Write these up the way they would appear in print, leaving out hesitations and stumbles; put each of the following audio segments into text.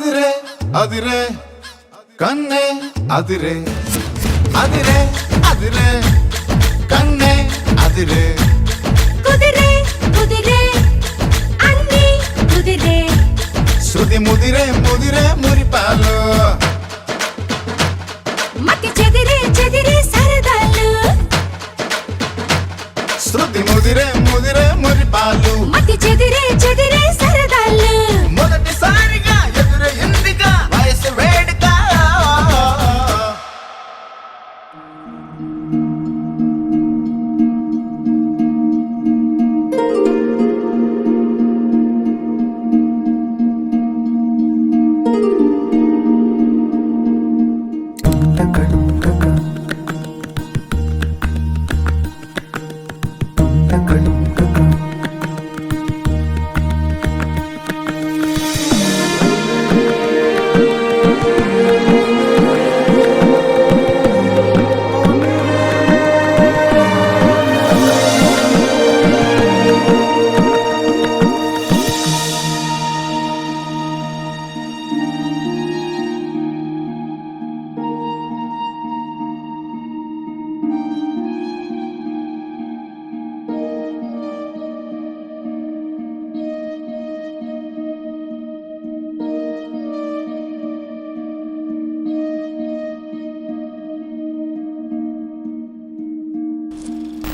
అదిరే అదిరే కన్నే అదిరే అదిరే అదిరే కన్నే అదిరే కుదిరే కుదిరే అన్ని కుదిరే శృతి ముదిరే ముదిరే మురిపాలు మతి చెదిరే చెదిరే సరదాలు శృతి ముదిరే ముదిరే మురిపాలు మతి చెదిరే చెదిరే సరదాలు మొదటిసారిగా ఎదురు ఎందుగా వయసు వేడుక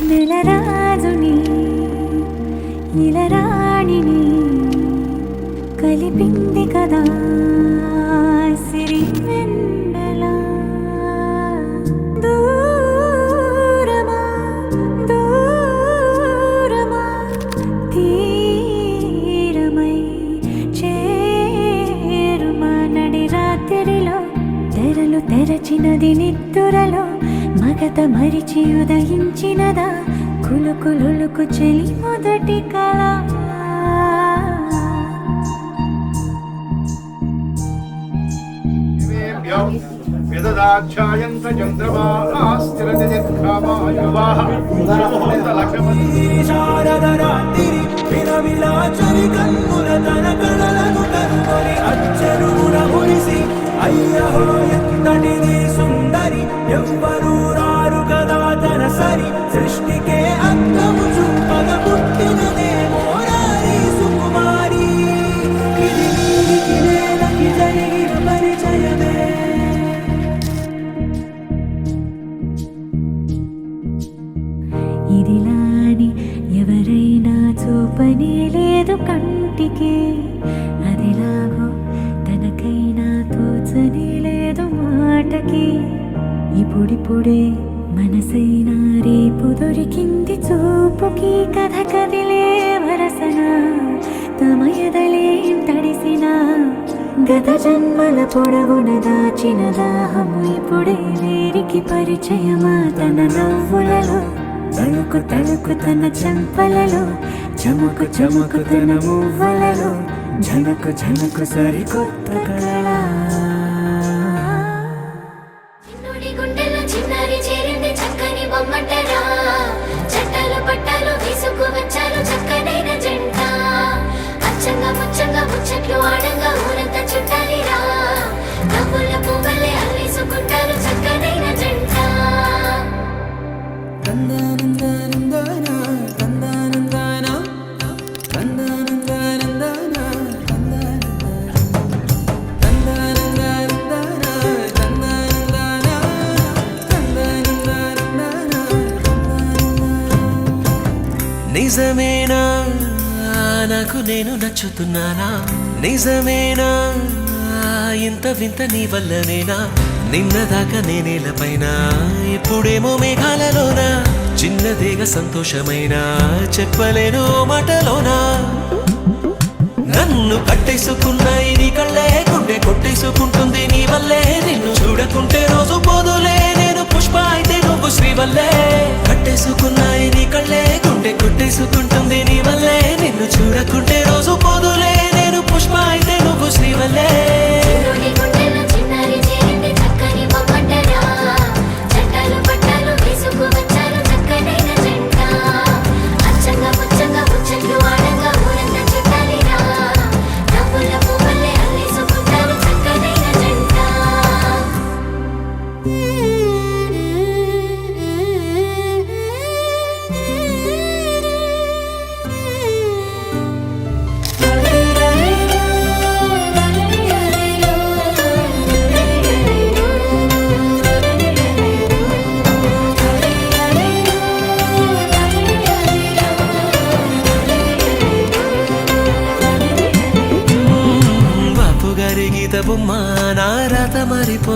నెలరాజుని ఇలరాణిని కలిపింది కదా సిరి వెన్నెల దూరమా దూరమా తీరమై చేరుమా నడి రాత్రిలో తెరలు తెరచినది నిద్దురలో మగత మరిచి ఉదయించినదా కులుకులుకు చెలి మొదటి కళ వేదాధ్యాయంత చంద్రమాస్తిరతి నిర్ఘామాయువాః శారదరాత్రి విలవిలాచరి కన్నుల తన కళలను కనుగొని అచ్చరువున మురిసి అయ్యహో ఎంతటిది సుందరి ఎవ్వరూ రారు కదా తన సరి సృష్టికే అంతము చూపగ పుట్టినదేమో నారీ సుకుమారి ఇది నీకి నేలకి జరిగిన పరిచయమే ఇదిలాని ఎవరైనా చూపనే లేదు కంటికి అదిలాగో తనకైనా తోచనే లేదు మాటకి ఇప్పుడిప్పుడే మనసైనా రేపు దొరికింది చూపుకి కథ కదిలే వరసన తమ ఎదలేం తడిసిన గత జన్మల పొడవున దాచిన దాహము ఇప్పుడే వేరికి పరిచయమా తన నవ్వులలో తలుకు తలుకు తన చెంపలలో చముకు చముకు తన మువ్వలలో ఝనకు ఝనకు సరికొత్త కళ నిజమేనా నాకు నేను నచ్చుతున్నానా నిజమేనా ఇంత వింత నీ వల్లనేనా నిన్నదాకా నేనేలపైన ఇప్పుడేమో మేఘాలలోనా చిన్నదేగా సంతోషమైనా చెప్పలేను మాటలోనా నన్ను కట్టేసుకున్నాయి నీ కళ్ళే గుండె కొట్టేసుకుంటుంది నీ వల్లే నిన్ను చూడకుంటే రోజు పోదులే నేను పుష్ప అయితే నువ్వు శ్రీవల్లే కట్టేసుకున్నాయి నీ కళ్ళే గుండె కొట్టేసుకుంటుంది నీ వల్లే నిన్ను చూడకుంటే రోజు పోదులే నేను పుష్ప అయితే నువ్వు శ్రీవల్లే ముచ్చట్లు ఆడంగా ఊరంతా చుట్టాలిరా నవ్వుల పువ్వులే అల్లేసుకుంటారు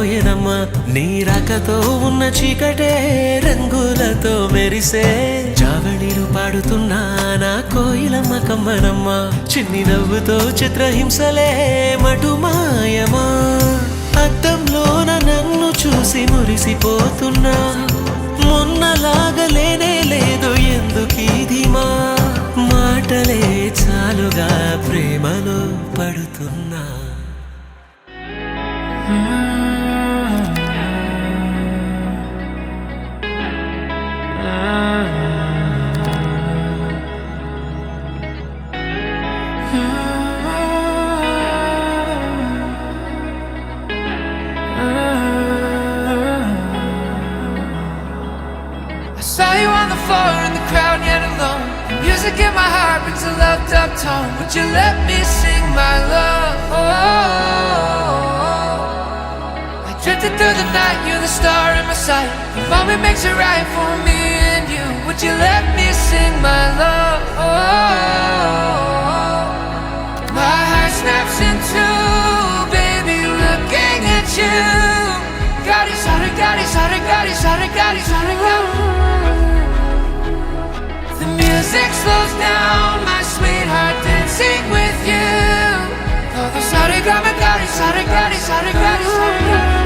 తెల్లారిపోయేనమ్మా నీ రాకతో ఉన్న చీకటే రంగులతో మెరిసే జావళీలు పాడుతున్నా నా కోయిలమ్మ కమ్మనమ్మ చిన్ని నవ్వుతో చిత్రహింసలే మటుమాయమా అద్దంలోన నన్ను చూసి మురిసిపోతున్నా మొన్నలాగా లేనే లేదు ఎందుకీ ధీమా మాటలే చాలుగా ప్రేమలో పడుతున్నా Saw you on the floor in the crowd yet alone. The music in my heart brings a loved up tone. Would you let me sing my love? I drifted through the night, you're the star in my sight. The moment makes it right for me and you. Would you let me sing my love? My heart snaps in two, baby, looking at you. Gadi sare, gadi sare, gadi sare, gadi sare, gadi. The music slows down, my sweetheart dancing with you. Oh, the sare, gadi, gadi sare, gadi sare, gadi sare, gadi.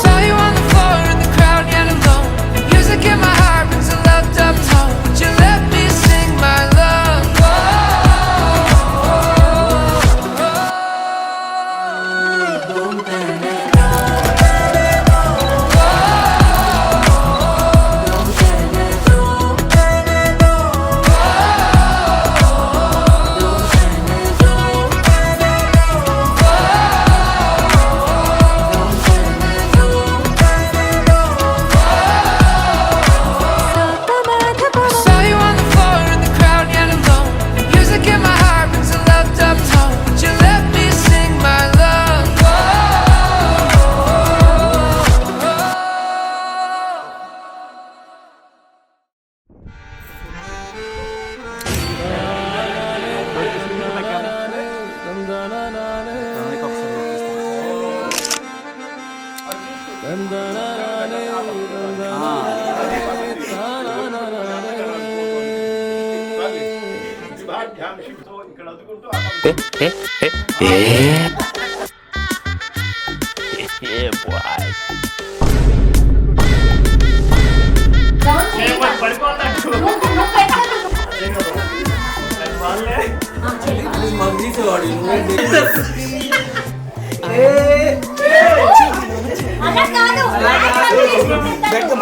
Saw you on the floor in the crowd yet alone. The music in my heart brings a loved up tone. Would you let me sing my love? Saw you on the floor in the crowd yet alone. The music in my heart brings a loved up tone. Would you let me sing my love?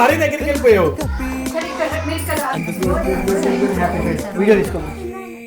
మరీ దగ్గరికి వెళ్ళిపోయావు video తీసుకో